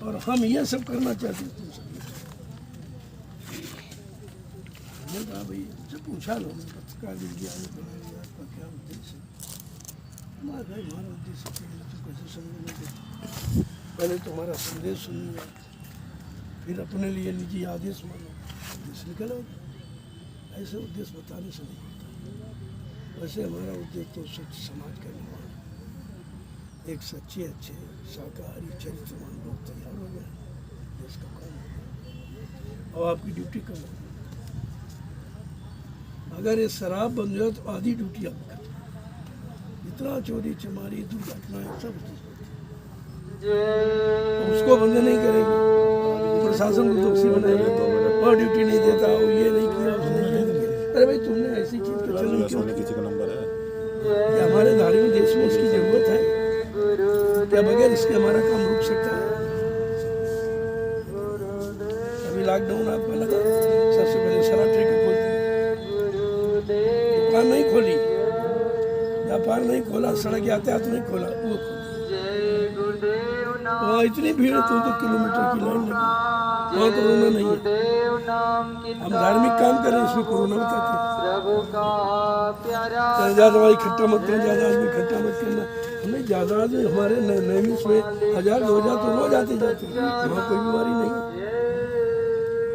और हम ये सब करना चाहते हैं तुम सब। मैंने कहा भाई जब पूछा लो पत्रकार विज्ञान बनाया आपका क्या उद्देश्य है? हमारा भाई हमारा उद्देश्य तो कैसे समझने के पहले तुम्हारा संदेश सुनिए, फिर अपने लिए निजी आदेश मानो, उद्देश्य निकल आएगा। ऐसे उद्देश्य बताने से नहीं होता। वैसे हमारा उद्देश्य तो स्वच्छ समाज का निर्माण, एक सच्चे अच्छे शाकाहारी चरित्रवान लोग तैयार हो गए, देश का काम हो गया। और आपकी ड्यूटी कम हो, अगर ये शराब बंद हो जाए तो आधी ड्यूटी आप कर, इतना चोरी चमारी दुर्घटनाएं सब उसको बंद नहीं करेंगे, प्रशासन को दोषी बनाएंगे, और ड्यूटी नहीं देता, वो ये नहीं किया उसने ये नहीं किया। अरे भाई तुमने ऐसी चीज का चलन क्यों किसी का नंबर है? क्या हमारे धार्मिक देश में इसकी जरूरत है? क्या बगैर इसके हमारा काम रुक सकता है? अभी लॉकडाउन आपका लगा, सबसे पहले शराब ठेके खोल दिए, दुकान नहीं खोली, व्यापार नहीं खोला, सड़क यातायात नहीं खोला, वो खोल वहाँ इतनी भीड़ है, 2-2 किलोमीटर की लाइन लगी, वहाँ कोरोना नहीं है। हम धार्मिक काम करें, इसमें कोरोना बताते हैं। ज़्यादा भाई इकट्ठा मत करना, ज़्यादा आदमी इकट्ठा मत करना। हमें ज़्यादा आदमी हमारे नैमिष में 1000 2000 तो रोज आते जाते, वहाँ कोई बीमारी नहीं।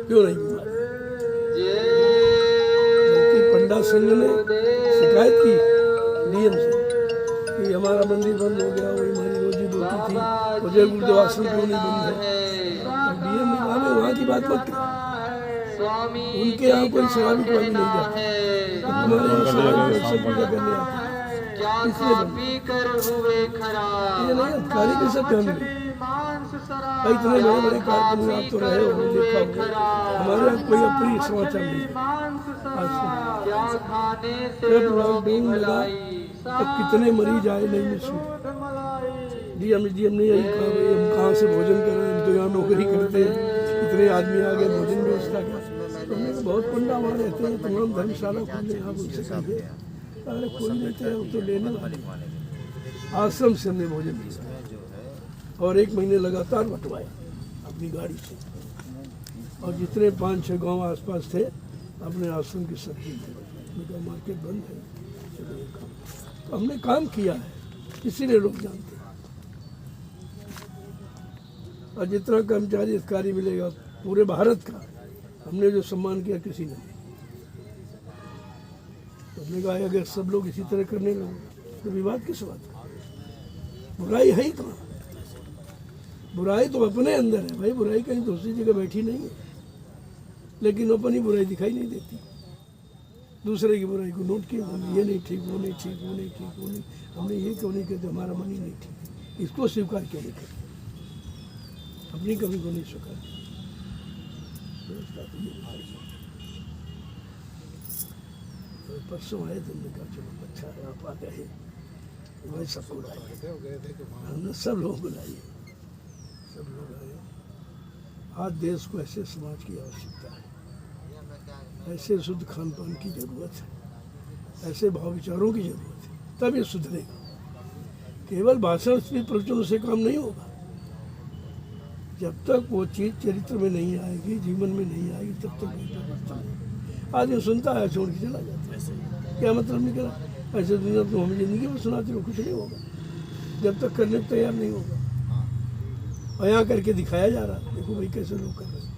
क्यों नहीं बीमारी? बल्कि पंडा संघ ने शिकायत की डीएम से कि हमारा मंदिर बंद हो गया, वही हमारी रोजी रोटी थी, जय गुरुदेव आश्रम क्यों नहीं बंद है? डीएम ने कहा वहाँ की बात मत कर, उनके यहाँ कोई शराबी कोई नहीं जाता, तुम्हारे यहाँ शराबी सब पूजा करने आते, इसलिए बंद। ये नहीं अधिकारी के सब ध्यान दें भाई, इतने बड़े बड़े कार्यक्रम आप तो रहे हो, देखा होगा, हमारे यहाँ कोई अप्रिय समाचार नहीं है। जब लॉकडाउन लगा तब कितने मरीज आए नहीं मिसमें, डीएम ने यही कहा भाई हम कहाँ से भोजन कर रहे हैं, हम तो यहाँ नौकरी करते हैं, इतने आदमी आ गए, भोजन व्यवस्था क्या? तो हमने बहुत पंडा वहाँ रहते हैं, तमाम धर्मशाला खुले, आप उनसे कहिए, अरे कोई नहीं थे, हम तो लेने वाले। आश्रम से हमने भोजन दिया और 1 महीने लगातार बंटवाया अपनी गाड़ी से, और जितने 5-6 गाँव आसपास थे अपने आश्रम की सब्जी उनका मार्केट बंद है, चलो ये काम तो हमने काम किया है, इसीलिए लोग जानते हैं। और जितना कर्मचारी अधिकारी मिलेगा पूरे भारत का, हमने जो सम्मान किया किसी ने नहीं। हमने कहा अगर सब लोग इसी तरह करने लगे तो विवाद किस बात का? बुराई है ही कहाँ? बुराई तो अपने अंदर है भाई, बुराई कहीं दूसरी जगह बैठी नहीं है, लेकिन अपनी बुराई दिखाई नहीं देती, दूसरे की बुराई को नोट किया, ये नहीं ठीक, वो नहीं ठीक, वो नहीं ठीक, वो नहीं, हमने ये क्यों नहीं कहते, हमारा मन ही नहीं ठीक, इसको स्वीकार क्यों नहीं करते, अपनी कमी को नहीं स्वीकार। परसों आए थे, हमने कहा चलो अच्छा है आप आ गए, वही सबको बुलाइए, हमने सब लोग बुलाइए, सब लोग आए। आज देश को ऐसे समाज की आवश्यकता है, ऐसे शुद्ध खान पान की जरूरत है, ऐसे भाव विचारों की जरूरत है, तब ये सुधरेगा। केवल भाषण स्पीच प्रवचनों से काम नहीं होगा, जब तक वो चीज़ चरित्र में नहीं आएगी, जीवन में नहीं आएगी, तब तक नहीं परिवर्तन होगा। आदमी सुनता है छोड़ के चला जाता है, क्या मतलब निकला? ऐसे दुनिया तो हमें जिंदगी में सुनाते रहो, कुछ नहीं होगा जब तक करने को तैयार नहीं होगा। और यहाँ करके दिखाया जा रहा है, देखो भाई कैसे लोग कर रहे हैं,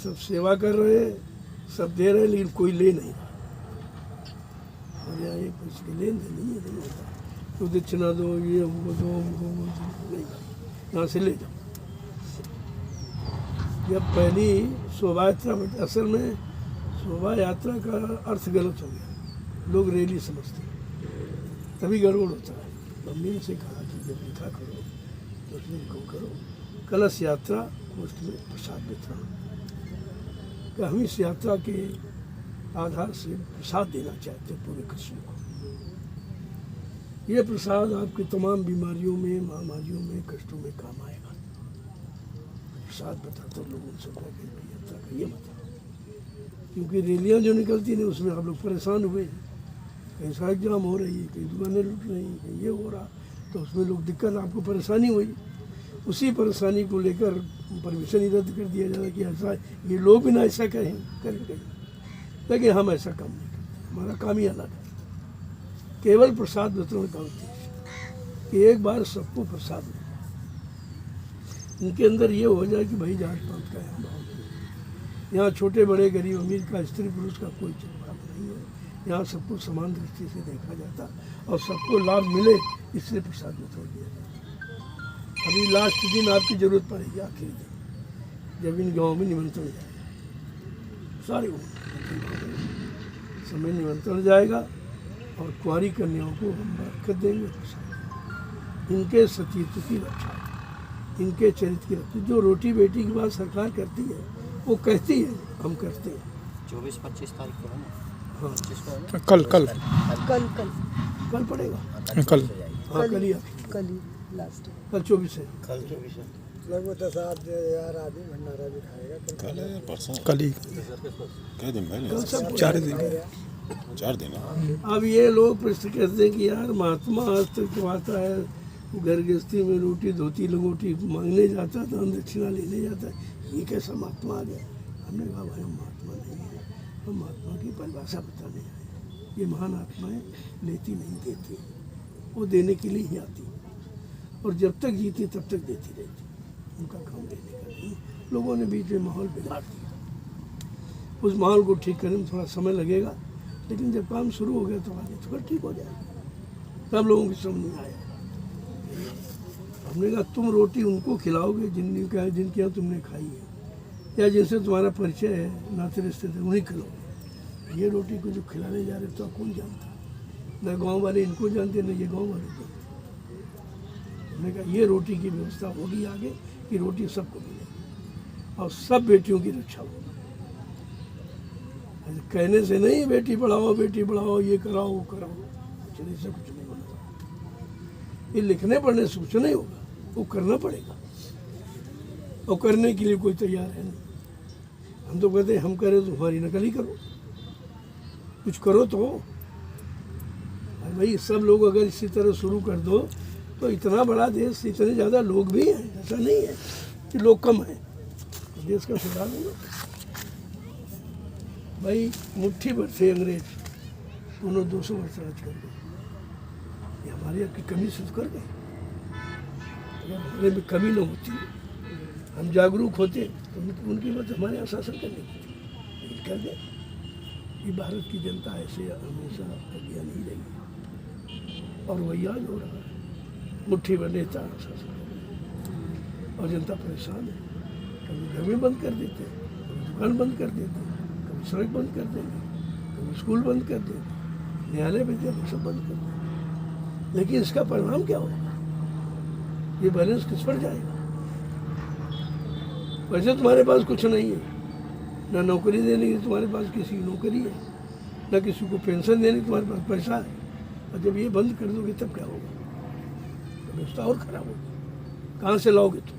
सब सेवा कर रहे हैं, सब दे रहे हैं, लेकिन कोई ले नहीं रहा। और यहाँ ये कुछ लेन देन नहीं होता, तो दक्षिणा दो, ये हमको दो, हमको नहीं, यहाँ से ले जाओ। जब पहली शोभा यात्रा, असल में शोभा यात्रा का अर्थ गलत हो गया, लोग रैली समझते हैं, तभी गड़बड़ होता है। मम्मी ने से कहा कि जब लिखा करो तो उसमें लिखो करो, कलश यात्रा मुफ्त में प्रसाद वितरण, कि हम इस यात्रा के आधार से प्रसाद देना चाहते हैं पूरे कृष्ण को। ये प्रसाद आपकी तमाम बीमारियों में, महामारियों में, कष्टों में काम आएगा। प्रसाद बताते लोगों से यात्रा का ये मतलब, क्योंकि रैलियाँ जो निकलती नहीं उसमें आप लोग परेशान हुए, कहीं सड़क जाम हो रही है, कहीं दुकानें लुट रही हैं, कहीं ये हो रहा, तो उसमें लोग दिक्कत, आपको परेशानी हुई, उसी परेशानी को लेकर परमिशन ही रद्द कर दिया जाता कि ऐसा, ये लोग भी ना ऐसा कहें करें, लेकिन हम ऐसा काम नहीं करते, हमारा काम ही अलग है। केवल प्रसाद वितरण का उद्देश्य कि एक बार सबको प्रसाद मिले, इनके अंदर ये हो जाए कि भाई जात पात का यहाँ भाव नहीं, यहाँ छोटे बड़े गरीब अमीर का स्त्री पुरुष का कोई भाव नहीं है, यहाँ सबको समान दृष्टि से देखा जाता और सबको लाभ मिले, इसलिए प्रसाद वितरण दिया जाता। अभी लास्ट दिन आपकी जरूरत पड़ेगी, आखिरी दिन जब इन गाँव में निमंत्रण जाएगा, सारे समय निमंत्रण जाएगा और कुंवारी कन्याओं को हम बरकत देंगे, प्रसाद, इनके सतीत्व की रक्षा, इनके चरित्र की रक्षा। जो रोटी बेटी की बात सरकार करती है वो कहती है, हम करते हैं। 24-25 तारीख को है ना? हाँ, कल कल कल कल कल पड़ेगा, कल हाँ कल ही कल ही लास्ट कल 24 है। लगभग 10,000 आदमी भंडारा भी खाएगा कल है परसों, कल ही कह दिन पहले 4 दिन। अब ये लोग प्रश्न करते हैं कि यार महात्मा आज तक तो आता है, घर गृहस्थी में रोटी धोती लंगोटी मांगने जाता है, दान दक्षिणा लेने जाता है, ये कैसा महात्मा आ गया। हमने कहा भाई हम महात्मा नहीं है, हम महात्मा की परिभाषा बताने आए। ये महान आत्माएं लेती नहीं देती, वो देने के लिए ही आती, और जब तक जीती तब तक देती रहती, उनका काम देने का नहीं। लोगों ने बीच में माहौल बिगाड़ दिया, उस माहौल को ठीक करने में थोड़ा समय लगेगा, लेकिन जब काम शुरू हो गया तो आगे थोड़ा ठीक हो जाएगा। सब लोगों की समझ में आया। हमने कहा तुम रोटी उनको खिलाओगे जिनके यहाँ तुमने खाई है, या जिनसे तुम्हारा परिचय है, नाते रिश्ते थे, उन्हीं खिलाओगे। ये रोटी को जो खिलाने जा रहे तो कौन जानता, न गांव वाले इनको जानते न ये गांव वाले जानते। हमने कहा ये रोटी की व्यवस्था होगी आगे कि रोटी सबको मिलेगी और सब बेटियों की रक्षा होगी। कहने से नहीं बेटी पढ़ाओ ये कराओ वो कराओ, चलिए से कुछ नहीं होगा। ये लिखने पढ़ने से कुछ नहीं होगा, वो करना पड़ेगा, और करने के लिए कोई तैयार है नहीं। हम तो कहते हैं हम करें तो हमारी नकल ही करो, कुछ करो तो। और भाई सब लोग अगर इसी तरह शुरू कर दो तो इतना बड़ा देश, इतने ज़्यादा लोग भी हैं, ऐसा नहीं है कि लोग कम हैं, तो देश का सुधार होगा। भाई मुट्ठी भर से अंग्रेज उन्होंने 200 वर्ष राज कर गए, ये हमारे यहाँ की कमी से कर गए। अगर हमारे में कमी न होती, हम जागरूक होते तो उनकी बात हमारे यहाँ शासन करने की थी, लेकिन कर गए। ये भारत की जनता ऐसे हमेशा अज्ञान ही रही और वही आज हो रहा है। मुट्ठी भर नेता शासन कर रहे और जनता परेशान है। कभी घर में बंद कर देते, कभी दुकान बंद कर देते, कभी सड़क बंद कर देंगे, कभी स्कूल बंद कर देंगे, न्यायालय विद्यालय सब बंद कर देंगे। लेकिन इसका परिणाम क्या होगा? ये बैलेंस किस पर जाएगा? वैसे तुम्हारे पास कुछ नहीं है, ना नौकरी देने की तुम्हारे पास किसी की नौकरी है, ना किसी को पेंशन देने की तुम्हारे पास पैसा है, और जब ये बंद कर दोगे तब क्या होगा? तो व्यवस्था और खराब होगी, कहाँ से लाओगे तुम?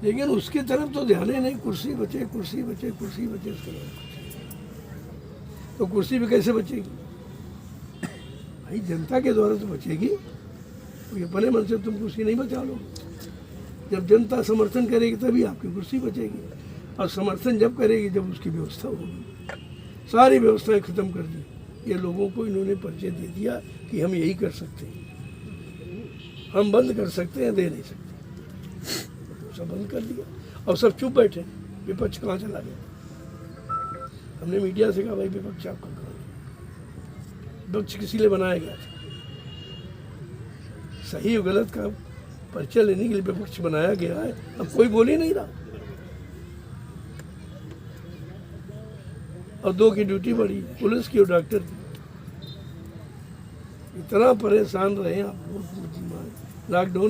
लेकिन उसकी तरफ तो ध्यान ही नहीं, कुर्सी बचे कुर्सी बचे कुर्सी बचे, उसके तो कुर्सी भी कैसे बचेगी? भाई जनता के द्वारा तो बचेगी, तो ये अपने मन से तुम कुर्सी नहीं बचा लो। जब जनता समर्थन करेगी तभी आपकी कुर्सी बचेगी, और समर्थन जब करेगी जब उसकी व्यवस्था होगी। सारी व्यवस्थाएं खत्म कर दी, ये लोगों को इन्होंने परिचय दे दिया कि हम यही कर सकते हैं, हम बंद कर सकते हैं, दे नहीं सकते, सब बंद कर दिया और सब चुप बैठे। विपक्ष कहाँ चला गया? हमने मीडिया से कहा भाई विपक्ष आपका कहाँ है? विपक्ष किसी लिए बनाया गया था? सही और गलत का परिचय लेने के लिए विपक्ष बनाया गया है। अब कोई बोल ही नहीं रहा, और 2 की ड्यूटी बढ़ी, पुलिस की और डॉक्टर की। इतना परेशान रहे आप लोग लॉकडाउन